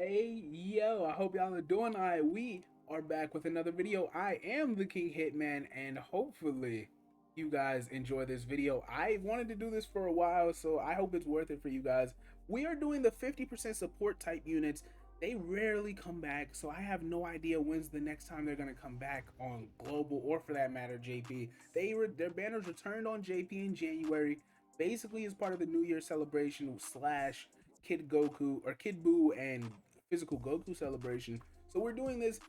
Hey, yo, I hope y'all are doing all right. We are back with another video. I am the King Hitman, and hopefully you guys enjoy this video. I wanted to do this for a while, so I hope it's worth it for you guys. We are doing the 50% support type units. They rarely come back, so I have no idea when's the next time they're going to come back on Global, or for that matter, JP. Their banners returned on JP in January, basically as part of the New Year celebration slash Kid Goku or Kid Buu and physical Goku celebration. So we're doing this.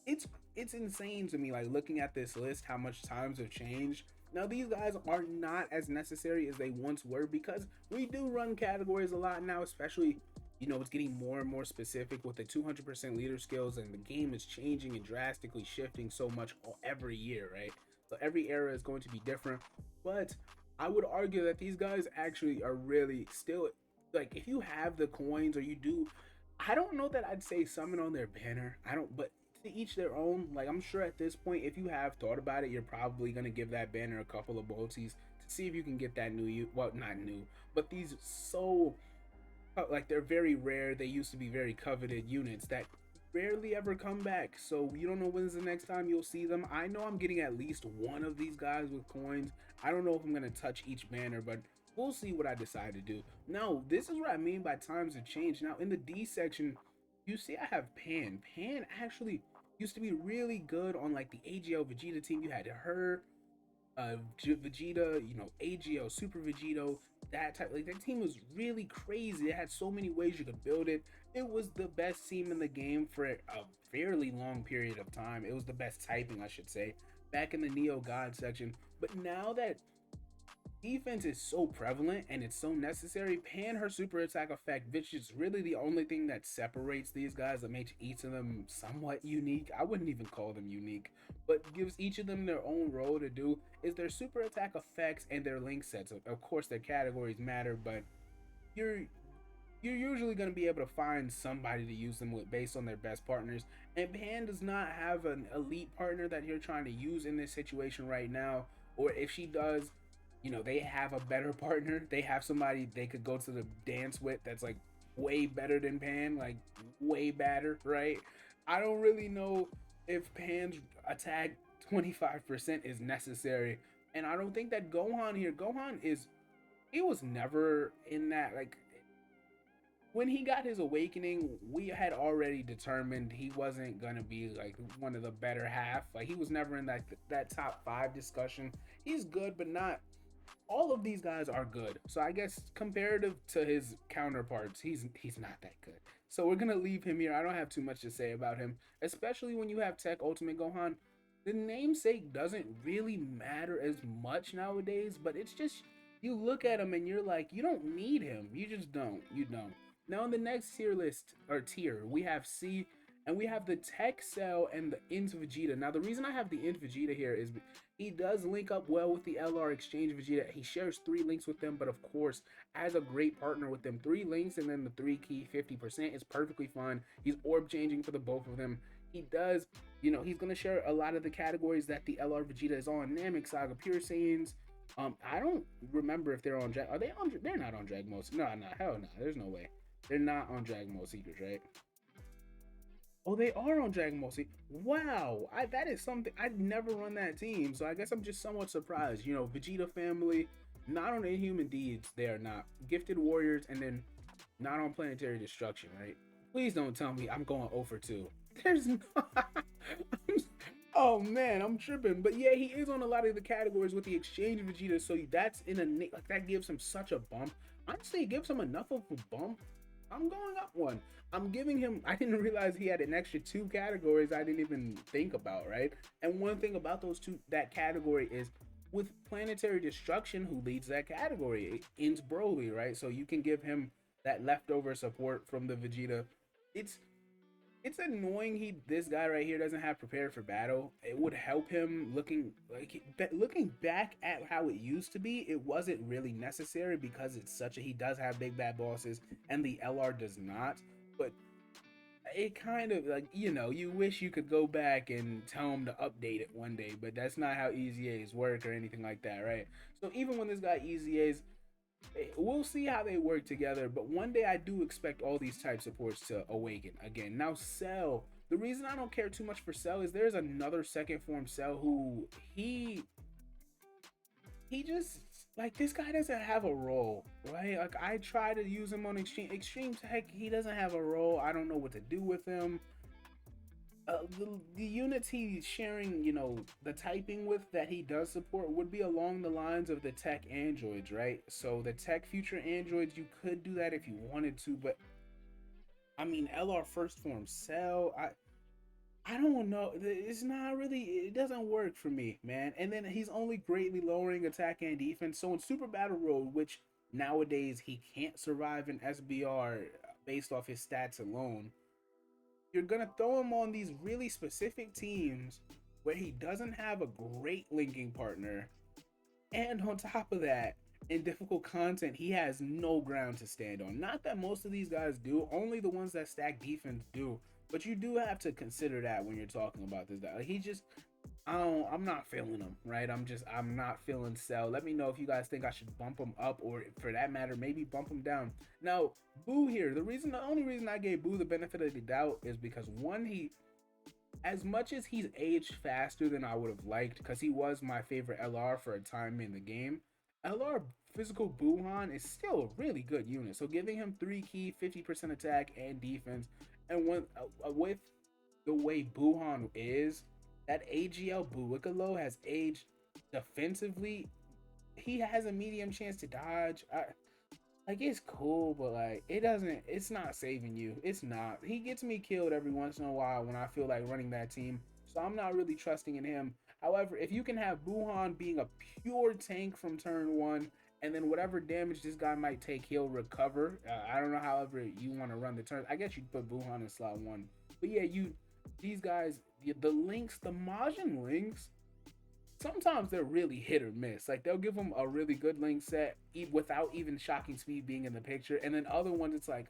It's it's insane to me, like looking at this list, how much times have changed. Now these guys are not as necessary as they once were because we do run categories a lot now, especially it's getting more and more specific with the 200% leader skills, and the game is changing and drastically shifting so much every year, right? So every era is going to be different. But I would argue that these guys actually are really still, like, if you have the coins or you do, I don't know that I'd say summon on their banner. I don't, but to each their own. Like, I'm sure at this point, if you have thought about it, you're probably gonna give that banner a couple of bolties to see if you can get that new, well, not new, but these so, like, they're very rare. They used to be very coveted units that rarely ever come back. So you don't know when's the next time you'll see them. I know I'm getting at least one of these guys with coins. I don't know if I'm gonna touch each banner, but we'll see what I decide to do. Now, this is what I mean by times have changed. Now, in the D section, you see I have Pan. Pan actually used to be really good on like the AGL Vegeta team. You had her, Vegeta, AGL, Super Vegito, that type. Like, that team was really crazy. It had so many ways you could build it. It was the best team in the game for a fairly long period of time. It was the best typing, I should say, back in the Neo God section. But now that defense is so prevalent and it's so necessary, Pan her super attack effect, which is really the only thing that separates these guys, that makes each of them somewhat unique. I wouldn't even call them unique, but gives each of them their own role to do, is their super attack effects and their link sets. Of course, their categories matter, but you're you're usually going to be able to find somebody to use them with based on their best partners. And Pan does not have an elite partner that you're trying to use in this situation right now. Or if she does, they have a better partner. They have somebody they could go to the dance with that's like way better than Pan, like way better, right? I don't really know if Pan's attack 25% is necessary. And I don't think that Gohan is, he was never in that, like, when he got his awakening, we had already determined he wasn't gonna be like one of the better half. Like, he was never in that top five discussion. He's good, but not all of these guys are good. So I guess comparative to his counterparts, he's not that good. So we're gonna leave him here. I don't have too much to say about him, especially when you have Tech Ultimate Gohan. The namesake doesn't really matter as much nowadays, but it's just, you look at him and you're like, you don't need him. You just don't. You don't. Now, in the next tier, we have C, and we have the Tech Cell and the Int Vegeta. Now, the reason I have the Int Vegeta here is he does link up well with the LR Exchange Vegeta. He shares 3 links with them, but of course, as a great partner with them, 3 links and then the 3 key 50% is perfectly fine. He's orb changing for the both of them. He does, he's going to share a lot of the categories that the LR Vegeta is on: Namek, Saga, Pure Saiyans. I don't remember if they're on Are they on? They're not on Dragon Ball. No, no, hell no. There's no way. They're not on Dragon Ball Secrets, right? Oh, they are on Dragon Ball Z. Wow, that is something I'd never run that team, so I guess I'm just somewhat surprised. Vegeta family, not on Inhuman Deeds. They are not Gifted Warriors, and then not on Planetary Destruction, right? Please don't tell me I'm going over 2. There's no. Oh man, I'm tripping. But yeah, he is on a lot of the categories with the Exchange Vegeta, so that's in a, like, that gives him such a bump. Honestly, it gives him enough of a bump. I'm going up one. I'm giving him, I didn't realize he had an extra 2 categories I didn't even think about, right? And one thing about that category is, with Planetary Destruction, who leads that category? It ends Broly, right? So you can give him that leftover support from the Vegeta. It's it's annoying this guy right here doesn't have prepared for battle. It would help him. Looking back at how it used to be, it wasn't really necessary because he does have big bad bosses and the LR does not. But it kind of, like, you wish you could go back and tell him to update it one day, but that's not how EZAs work or anything like that, right? So even when this guy EZAs, we'll see how they work together, but one day I do expect all these type supports to awaken again. Now, Cell, the reason I don't care too much for Cell is there's another second form Cell who he just like this guy doesn't have a role, right? Like I try to use him on extreme tech, he doesn't have a role. I don't know what to do with him. The units he's sharing, the typing with that he does support would be along the lines of the tech androids, right? So the tech future androids, you could do that if you wanted to, but I mean, LR first form Cell, I don't know. It's not really. It doesn't work for me, man. And then he's only greatly lowering attack and defense. So in Super Battle Road, which nowadays he can't survive in SBR based off his stats alone, you're gonna throw him on these really specific teams where he doesn't have a great linking partner, and on top of that, in difficult content, he has no ground to stand on. Not that most of these guys do, only the ones that stack defense do. But you do have to consider that when you're talking about this guy. Like, he just, I'm not feeling him, right? I'm not feeling Cell. Let me know if you guys think I should bump him up, or for that matter, maybe bump him down. Now, Boo here, the only reason I gave Boo the benefit of the doubt is because one, as much as he's aged faster than I would have liked, because he was my favorite LR for a time in the game, LR physical Buhan is still a really good unit. So giving him 3 key, 50% attack and defense, and with the way Buhan is, that AGL Buikalo has aged defensively. He has a medium chance to dodge. Like it's cool, but like it's not saving you. It's not. He gets me killed every once in a while when I feel like running that team. So I'm not really trusting in him. However, if you can have Buhan being a pure tank from turn one, and then whatever damage this guy might take, he'll recover. I don't know, however you want to run the turn. I guess you'd put Buhan in slot one. But yeah, these guys, the links, the Majin links, sometimes they're really hit or miss. Like they'll give them a really good link set without even shocking speed being in the picture, and then other ones it's like,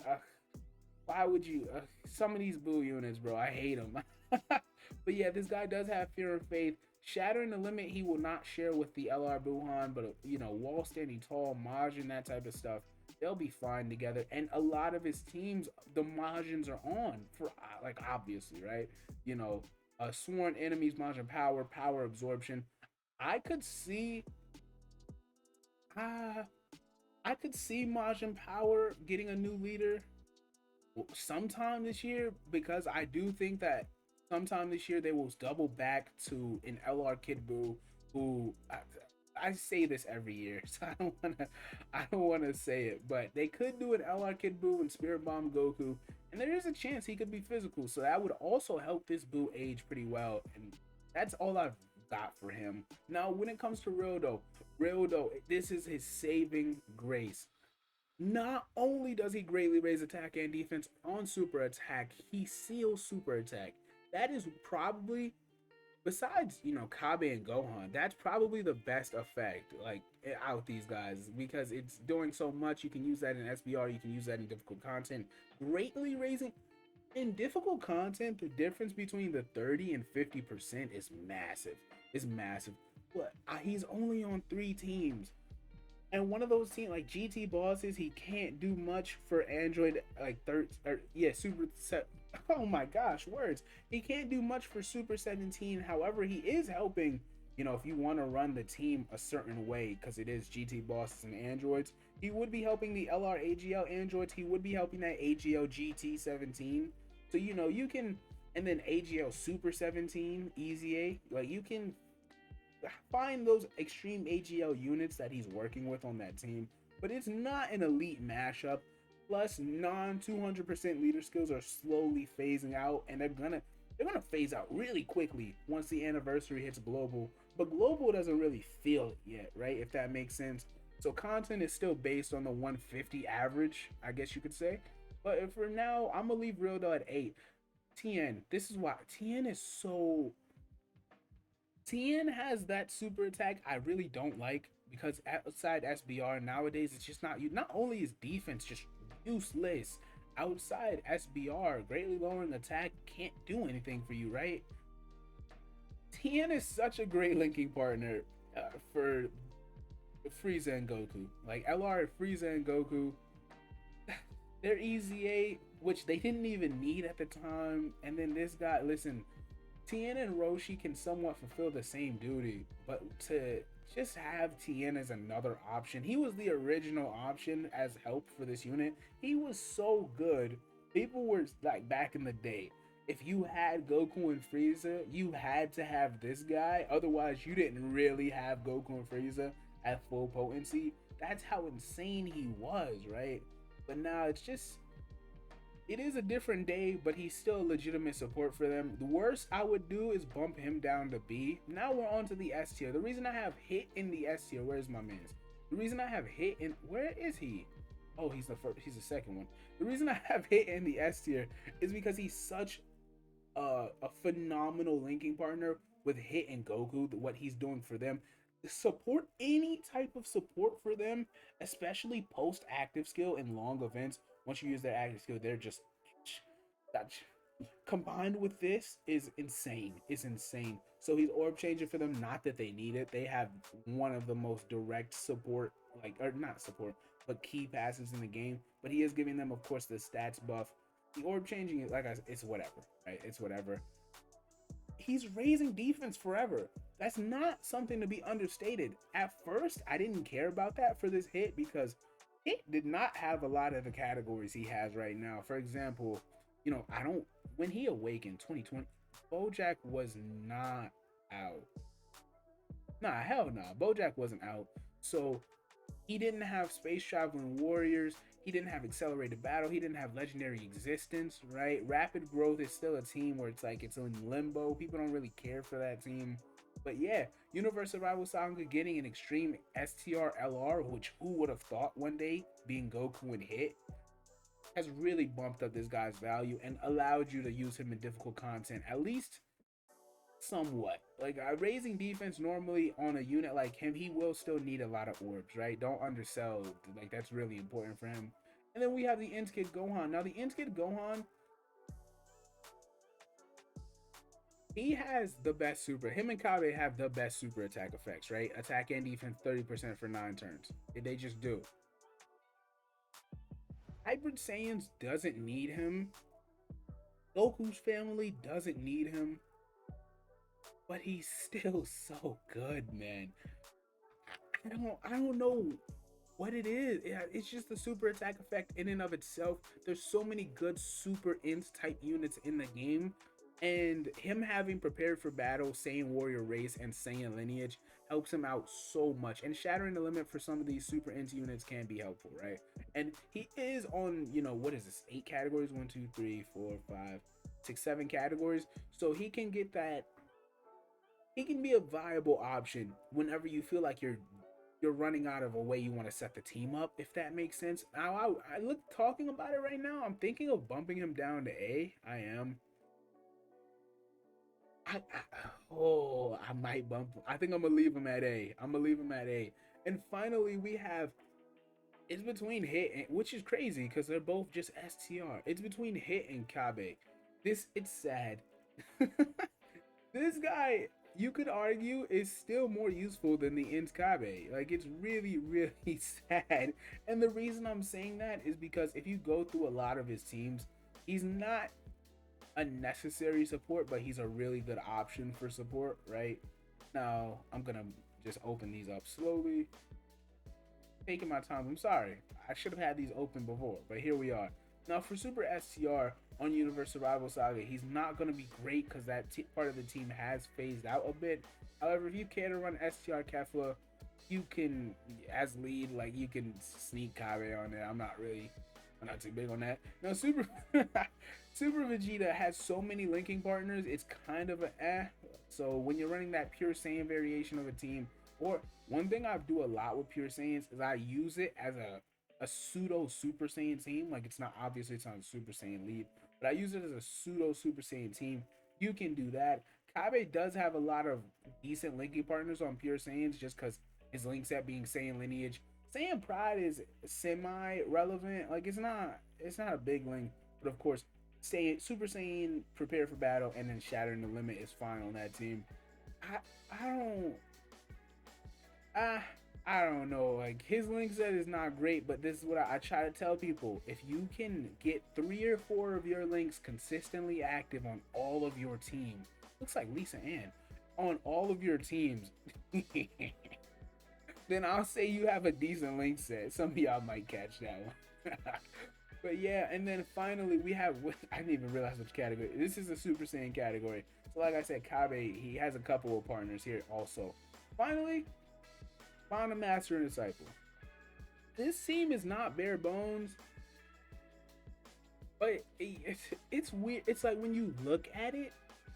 why would you? Some of these Boo units, bro, I hate them. But yeah, this guy does have fear and faith. Shattering the limit, he will not share with the LR Buhan, but wall standing tall, Majin, that type of stuff, they'll be fine together. And a lot of his teams, the Majins are on for like obviously, right? Sworn enemies, Majin power, power absorption. I could see uh I could see Majin Power getting a new leader sometime this year, because I do think that sometime this year they will double back to an LR Kid Buu who I say this every year, so I don't wanna say it, but they could do an LR Kid Buu and Spirit Bomb Goku, and there is a chance he could be physical, so that would also help this Buu age pretty well, and that's all I've got for him. Now, when it comes to Rodo, this is his saving grace. Not only does he greatly raise attack and defense on super attack, he seals super attack. That is probably, besides Kabe and Gohan, that's probably the best effect like out these guys, because it's doing so much. You can use that in SBR, you can use that in difficult content, greatly raising. In difficult content, the difference between the 30 and 50% is massive. It's massive. But he's only on 3 teams. And one of those teams, like GT bosses, he can't do much for Android, like Super Set. Oh my gosh, words. He can't do much for Super 17. However, he is helping, if you want to run the team a certain way, because it is GT bosses and androids. He would be helping the LR AGL androids. He would be helping that AGL GT 17. So, you can, and then AGL Super 17, Easy A, like you can find those extreme AGL units that he's working with on that team, but it's not an elite mashup. Plus, non 200% leader skills are slowly phasing out, and they're gonna phase out really quickly once the anniversary hits global. But global doesn't really feel it yet, right? If that makes sense. So content is still based on the 150 average, I guess you could say. But for now, I'm gonna leave Rodo at 8. Tien, this is why Tien is so. Tien has that super attack I really don't like, because outside SBR nowadays it's just not you. Not only is defense just useless, outside SBR greatly lowering attack can't do anything for you, right? Tien is such a great linking partner for Frieza and Goku. Like LR, Frieza and Goku, they're easy A, which they didn't even need at the time. And then this guy, listen, Tien and Roshi can somewhat fulfill the same duty, but to just have Tien as another option, he was the original option as help for this unit. He was so good. People were like, back in the day, if you had Goku and Frieza, you had to have this guy. Otherwise, you didn't really have Goku and Frieza at full potency. That's how insane he was, right? But now it's just, it is a different day, but he's still a legitimate support for them. The worst I would do is bump him down to B. Now we're on to the S tier. The reason I have Hit in the S tier, where's my man's? The reason I have Hit in, where is he? Oh, he's the first, he's the second one. The reason I have Hit in the S tier is because he's such a phenomenal linking partner with Hit and Goku. What he's doing for them, support, any type of support for them, especially post active skill in long events. Once you use their active skill, they're just that combined with this is insane. It's insane. So he's orb changing for them. Not that they need it. They have one of the most direct support, like, or not support, but key passes in the game. But he is giving them, of course, the stats buff. The orb changing is, like I said, it's whatever, right? It's whatever. He's raising defense forever. That's not something to be understated. At first, I didn't care about that for this Hit because Hit did not have a lot of the categories he has right now. For example, I don't, when he awakened 2020, Bojack was not out. Nah, hell nah. Bojack wasn't out. So he didn't have space traveling warriors. He didn't have accelerated battle. He didn't have legendary existence, right? Rapid growth is still a team where it's like it's in limbo. People don't really care for that team. But yeah, Universe Survival Saga getting an extreme STR LR, which who would have thought one day being Goku and Hit, has really bumped up this guy's value and allowed you to use him in difficult content, at least somewhat. Like raising defense normally on a unit like him, he will still need a lot of orbs, right? Don't undersell, like that's really important for him. And then we have the Inskid Gohan. Now the Inskid Gohan, he has the best super. Him and Kabe have the best super attack effects, right? Attack and defense 30% for 9 turns. They just do. Hybrid Saiyans doesn't need him. Goku's family doesn't need him. But he's still so good, man. I don't know what it is. It's just the super attack effect in and of itself. There's so many good super int type units in the game, and him having prepared for battle, Saiyan warrior race, and Saiyan lineage helps him out so much. And shattering the limit for some of these super int units can be helpful, right? And he is on, what is this, 8 categories? 1, 2, 3, 4, 5, 6, 7 categories. So he can get that. He can be a viable option whenever you feel like you're running out of a way you want to set the team up, if that makes sense. Now, I look, talking about it right now, I'm thinking of bumping him down to A. I am. I might bump. I think I'm gonna leave him at A. I'm gonna leave him at A. And finally, we have, it's between Hit and, which is crazy because they're both just STR. It's between Hit and Kabe. It's sad. This guy, you could argue, is still more useful than the Int Kabe. Like, it's really, really sad. And the reason I'm saying that is because if you go through a lot of his teams, he's not a necessary support, but he's a really good option for support, right? Now, I'm gonna just open these up slowly. Taking my time. I'm sorry. I should have had these open before, but here we are. Now, for Super STR on Universe Survival Saga, he's not going to be great because that part of the team has phased out a bit. However, if you care to run STR Kefla, you can, as lead, like, you can sneak Kabe on there. I'm not too big on that. Now, Super Vegeta has so many linking partners, it's kind of So when you're running that pure Saiyan variation of a team, or one thing I do a lot with pure Saiyans is I use it as a pseudo Super Saiyan team. Like, it's not, obviously it's not a Super Saiyan lead, but I use it as a pseudo Super Saiyan team. You can do that. Kabe does have a lot of decent linking partners on pure Saiyans just because his link set being Saiyan lineage. Saiyan Pride is semi-relevant. Like, it's not a big link, but of course, Super Saiyan, prepare for battle, and then shattering the limit is fine on that team. I don't. I don't know. Like his link set is not great, but this is what I try to tell people. If you can get 3 or 4 of your links consistently active on all of your teams, looks like Lisa Ann, on all of your teams, then I'll say you have a decent link set. Some of y'all might catch that one. But yeah, and then finally we have, I didn't even realize which category. This is a Super Saiyan category. So like I said, Kabe, he has a couple of partners here also. Finally, found a master and disciple. This team is not bare bones, but it's weird. It's like when you look at it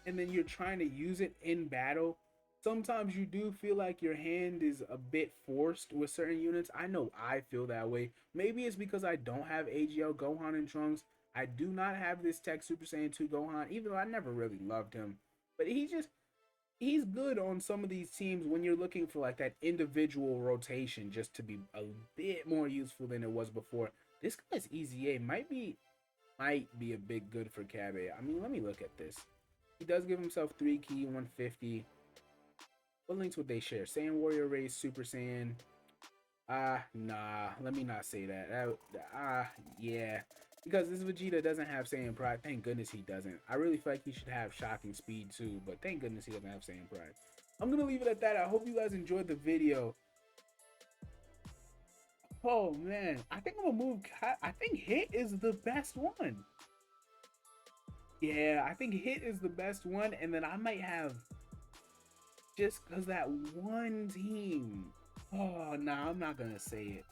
and then you're trying to use it in battle, sometimes you do feel like your hand is a bit forced with certain units. I know I feel that way. Maybe it's because I don't have AGL Gohan and Trunks. I do not have this Tech Super Saiyan 2 Gohan, even though I never really loved him. But he's good on some of these teams when you're looking for like that individual rotation just to be a bit more useful than it was before. This guy's EZA might be a big good for Kabe. I mean, let me look at this. He does give himself 3 key, 150. What links would they share? Saiyan Warrior Race, Super Saiyan. Nah. Let me not say that. Yeah. Because this Vegeta doesn't have Saiyan Pride. Thank goodness he doesn't. I really feel like he should have Shocking Speed too, but thank goodness he doesn't have Saiyan Pride. I'm gonna leave it at that. I hope you guys enjoyed the video. Oh man, I think I'm gonna move. I think Hit is the best one. Yeah, I think Hit is the best one, and then I might have just because that one team. Oh, nah, I'm not gonna say it.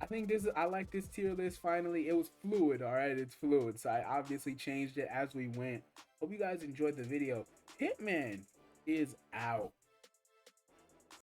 I think I like this tier list finally. It was fluid, all right? It's fluid, so I obviously changed it as we went. Hope you guys enjoyed the video. Hitman is out.